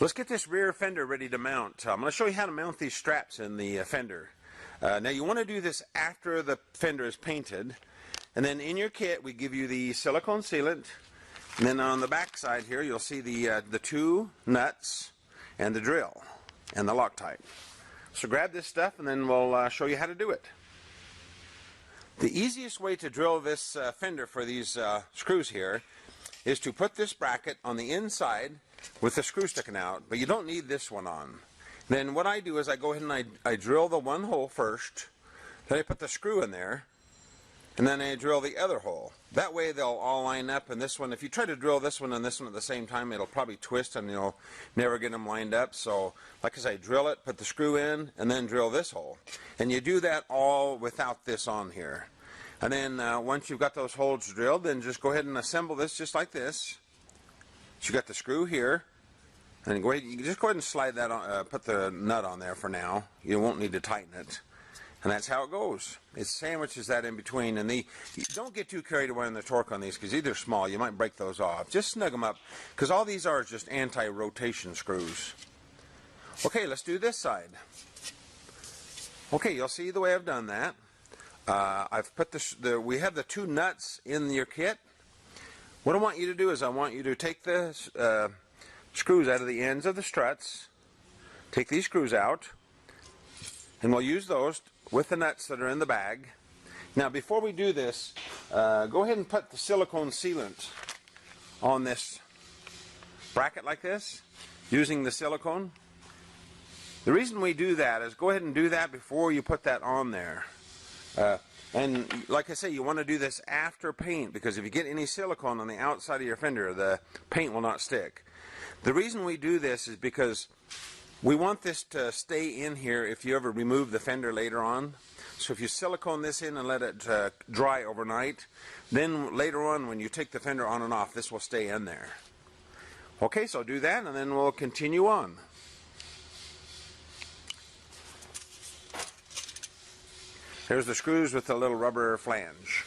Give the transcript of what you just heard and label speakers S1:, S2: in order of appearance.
S1: Let's get this rear fender ready to mount. I'm going to show you how to mount these straps in the fender. Now you want to do this after the fender is painted, and then in your kit we give you the silicone sealant, and then on the back side here you'll see the two nuts and the drill and the Loctite. So grab this stuff and then we'll show you how to do it. The easiest way to drill this fender for these screws here is to put this bracket on the inside with the screw sticking out, but you don't need this one on. Then what I do is I go ahead and I drill the one hole first, then I put the screw in there, and then I drill the other hole. That way they'll all line up, and this one, if you try to drill this one and this one at the same time, it'll probably twist and you'll never get them lined up. So like I say, drill it, put the screw in, and then drill this hole. And you do that all without this on here. And then once you've got those holes drilled, then just go ahead and assemble this just like this. So you got the screw here, and you can just go ahead and slide that on, put the nut on there for now. You won't need to tighten it. And that's how it goes. It sandwiches that in between. And you don't get too carried away on the torque on these because they're small. You might break those off. Just snug them up because all these are just anti-rotation screws. Okay, let's do this side. Okay, you'll see the way I've done that. I've put we have the two nuts in your kit. What I want you to do is I want you to take the screws out of the ends of the struts. Take these screws out, and we'll use those with the nuts that are in the bag. Now before we do this, go ahead and put the silicone sealant on this bracket like this, using the silicone. The reason we do that is go ahead and do that before you put that on there. And like I say, you want to do this after paint, because if you get any silicone on the outside of your fender, the paint will not stick. The reason we do this is because we want this to stay in here if you ever remove the fender later on. So if you silicone this in and let it dry overnight, then later on when you take the fender on and off, this will stay in there. Okay, so do that and then we'll continue on. Here's the screws with the little rubber flange.